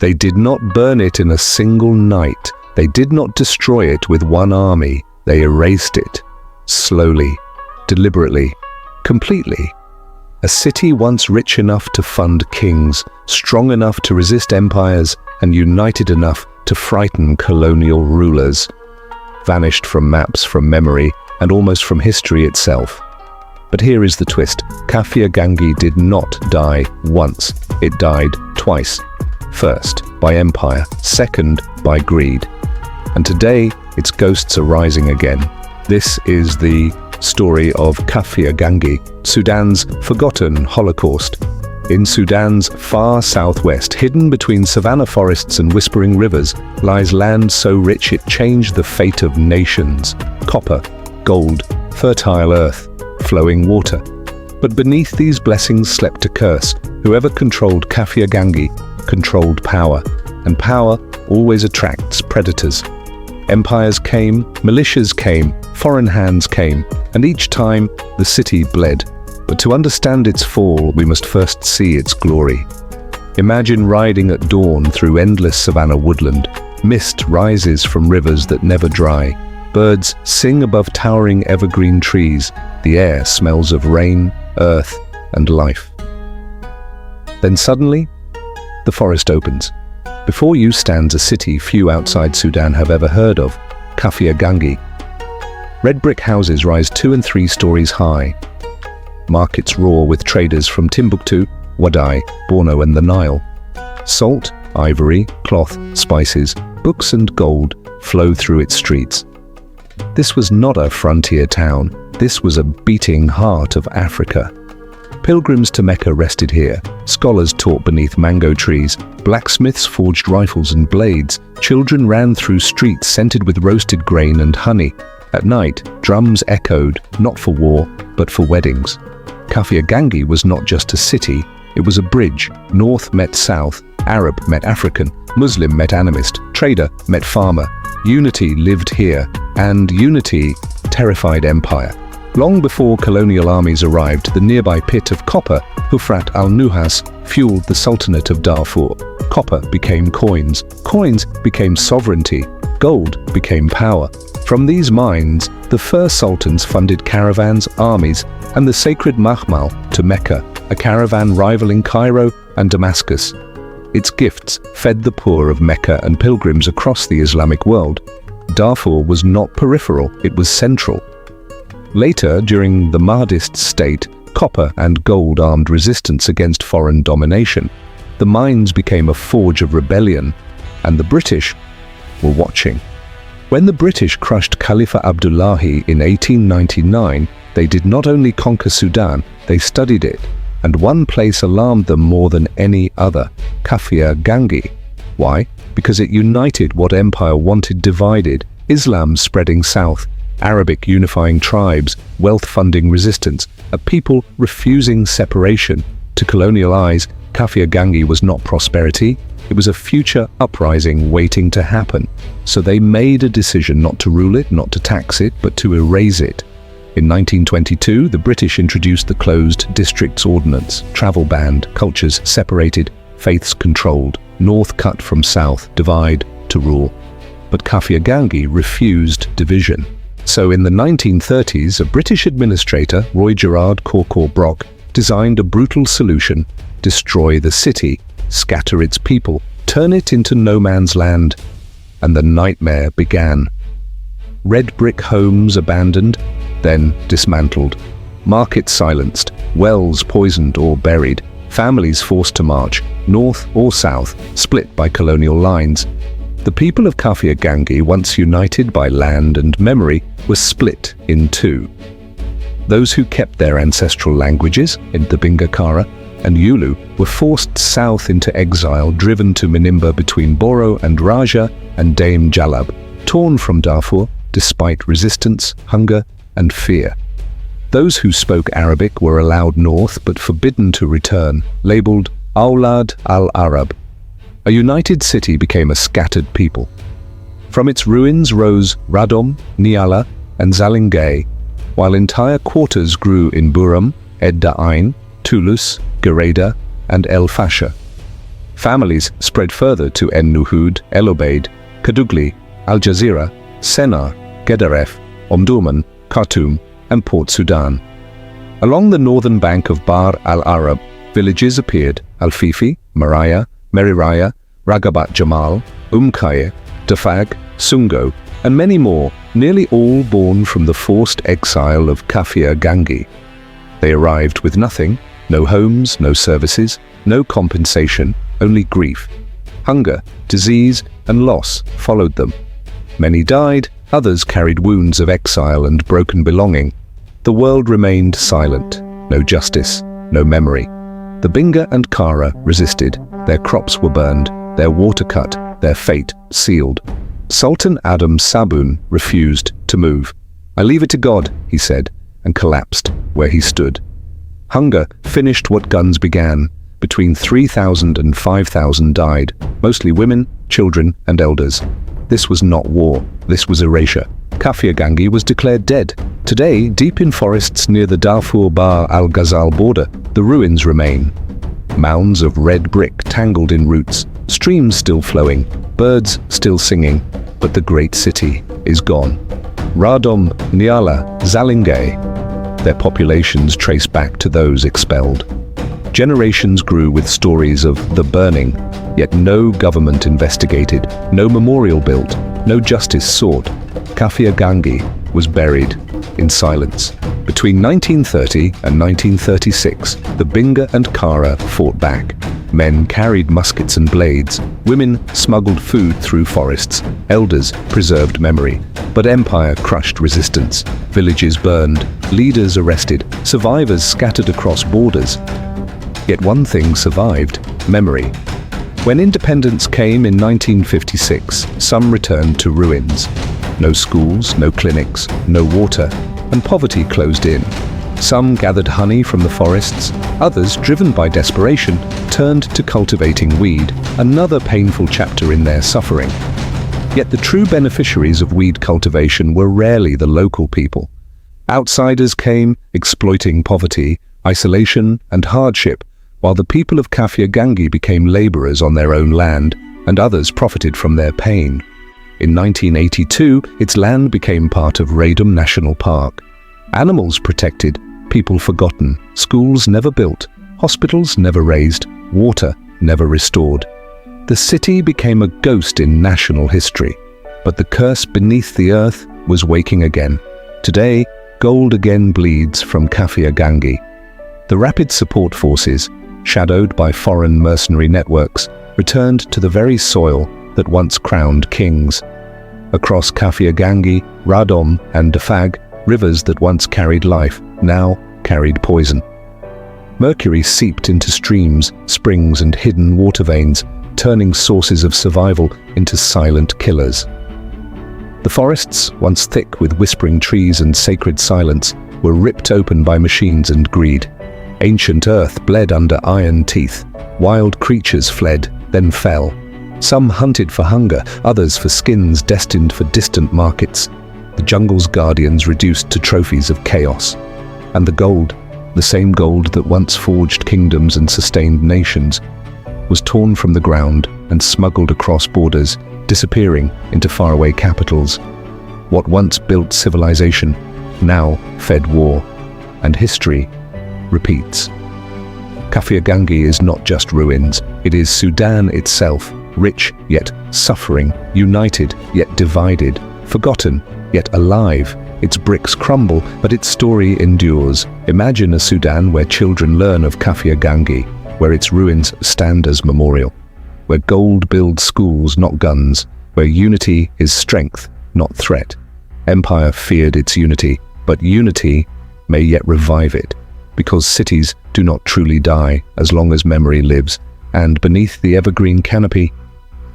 They did not burn it in a single night. They did not destroy it with one army. They erased it. Slowly, deliberately, completely. A city once rich enough to fund kings, strong enough to resist empires, and united enough to frighten colonial rulers. Vanished from maps, from memory, and almost from history itself. But here is the twist. Kafia Kangi did not die once. It died twice. First, by empire. Second, by greed. And today, its ghosts are rising again. This is the story of Kafia Kangi, Sudan's forgotten Holocaust. In Sudan's far southwest, hidden between savanna forests and whispering rivers, lies land so rich it changed the fate of nations. Copper, gold, fertile earth, flowing water. But beneath these blessings slept a curse. Whoever controlled Kafia Kangi controlled power, and power always attracts predators. Empires came, militias came, foreign hands came, and each time the city bled. But to understand its fall, we must first see its glory. Imagine riding at dawn through endless savanna woodland. Mist rises from rivers that never dry. Birds sing above towering evergreen trees. The air smells of rain, earth, and life. Then suddenly, the forest opens. Before you stands a city few outside Sudan have ever heard of, Kafia Kangi. Red brick houses rise 2 and 3 stories high. Markets roar with traders from Timbuktu, Wadai, Borno and the Nile. Salt, ivory, cloth, spices, books and gold flow through its streets. This was not a frontier town. This was a beating heart of Africa. Pilgrims to Mecca rested here. Scholars taught beneath mango trees. Blacksmiths forged rifles and blades. Children ran through streets scented with roasted grain and honey. At night, drums echoed, not for war, but for weddings. Kafia Kangi was not just a city, it was a bridge. North met south, Arab met African, Muslim met animist, trader met farmer. Unity lived here, and unity terrified empire. Long before colonial armies arrived, the nearby pit of copper, Hufrat al-Nuhas, fueled the Sultanate of Darfur. Copper became coins. Coins became sovereignty. Gold became power. From these mines, the first sultans funded caravans, armies, and the sacred Mahmal to Mecca, a caravan rivaling Cairo and Damascus. Its gifts fed the poor of Mecca and pilgrims across the Islamic world. Darfur was not peripheral, it was central. Later, during the Mahdist state, copper and gold armed resistance against foreign domination. The mines became a forge of rebellion, and the British were watching. When the British crushed Khalifa Abdullahi in 1899, they did not only conquer Sudan, they studied it, and one place alarmed them more than any other: Kafia Kangi. Why? Because it united what empire wanted divided: Islam spreading south, Arabic unifying tribes, wealth funding resistance, a people refusing separation. To colonial eyes, Kafia Kangi was not prosperity, it was a future uprising waiting to happen. So they made a decision not to rule it, not to tax it, but to erase it. In 1922, the British introduced the Closed Districts Ordinance, travel banned, cultures separated, faiths controlled, north cut from south, divide to rule. But Kafia Kangi refused division. So in the 1930s, a British administrator, Roy Gerard Corcor Brock, designed a brutal solution: destroy the city, scatter its people, turn it into no man's land. And the nightmare began. Red brick homes abandoned, then dismantled. Markets silenced, wells poisoned or buried, families forced to march, north or south, split by colonial lines. The people of Kafia Kangi, once united by land and memory, were split in two. Those who kept their ancestral languages, in the Bingakara and Yulu, were forced south into exile, driven to Menimba between Boro and Raja and Dame Jalab, torn from Darfur despite resistance, hunger, and fear. Those who spoke Arabic were allowed north but forbidden to return, labeled Awlad al-Arab. A united city became a scattered people. From its ruins rose Radom, Niala, and Zalingay, while entire quarters grew in Buram, Edda Ain, Toulouse, Gereda, and El Fasher. Families spread further to En-Nuhud, El-Obeid, Kadugli, Al-Jazeera, Sennar, Gedaref, Omdurman, Khartoum, and Port Sudan. Along the northern bank of Bahr al-Arab, villages appeared: Al-Fifi, Maraya, Meriraya, Ragabat Jamal, Khair, Dafag, Sungo, and many more, nearly all born from the forced exile of Kafia Kangi. They arrived with nothing: no homes, no services, no compensation, only grief. Hunger, disease, and loss followed them. Many died, others carried wounds of exile and broken belonging. The world remained silent: no justice, no memory. The Binga and Kara resisted. Their crops were burned, their water cut, their fate sealed. Sultan Adam Sabun refused to move. "I leave it to God," he said, and collapsed where he stood. Hunger finished what guns began. Between 3,000 and 5,000 died, mostly women, children, and elders. This was not war, this was erasure. Kafia Kangi was declared dead. Today, deep in forests near the Darfur-Bahr al-Ghazal border, the ruins remain. Mounds of red brick tangled in roots, streams still flowing, birds still singing, but the great city is gone. Radom, Nyala, Zalingay, their populations trace back to those expelled. Generations grew with stories of the burning, yet no government investigated, no memorial built, no justice sought. Kafia Kangi was buried in silence. Between 1930 and 1936, the Binga and Kara fought back. Men carried muskets and blades, women smuggled food through forests, elders preserved memory. But empire crushed resistance. Villages burned, leaders arrested, survivors scattered across borders. Yet one thing survived: memory. When independence came in 1956, some returned to ruins. No schools, no clinics, no water, and poverty closed in. Some gathered honey from the forests, others, driven by desperation, turned to cultivating weed, another painful chapter in their suffering. Yet the true beneficiaries of weed cultivation were rarely the local people. Outsiders came, exploiting poverty, isolation, and hardship, while the people of Kafia Kangi became laborers on their own land, and others profited from their pain. In 1982, its land became part of Radom National Park. Animals protected, people forgotten, schools never built, hospitals never raised, water never restored. The city became a ghost in national history, but the curse beneath the earth was waking again. Today, gold again bleeds from Kafia Kangi. The Rapid Support Forces, shadowed by foreign mercenary networks, returned to the very soil that once crowned kings. Across Kafia Kangi, Radom, and Dafag, rivers that once carried life now carried poison. Mercury seeped into streams, springs, and hidden water veins, turning sources of survival into silent killers. The forests, once thick with whispering trees and sacred silence, were ripped open by machines and greed. Ancient earth bled under iron teeth. Wild creatures fled, then fell. Some hunted for hunger, others for skins destined for distant markets. The jungle's guardians reduced to trophies of chaos. And the gold, the same gold that once forged kingdoms and sustained nations, was torn from the ground and smuggled across borders, disappearing into faraway capitals. What once built civilization now fed war, and history repeats. Kafia Kangi is not just ruins, it is Sudan itself, rich yet suffering, united yet divided, forgotten yet alive. Its bricks crumble, but its story endures. Imagine a Sudan where children learn of Kafia Kangi, where its ruins stand as memorial, where gold builds schools, not guns, where unity is strength, not threat. Empire feared its unity, but unity may yet revive it, because cities do not truly die as long as memory lives, and beneath the evergreen canopy,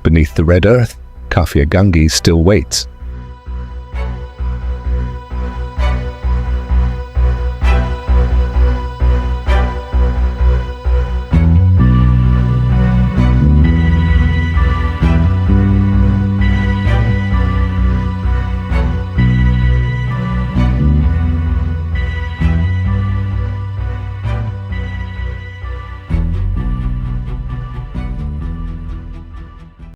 beneath the red earth, Kafia Kangi still waits.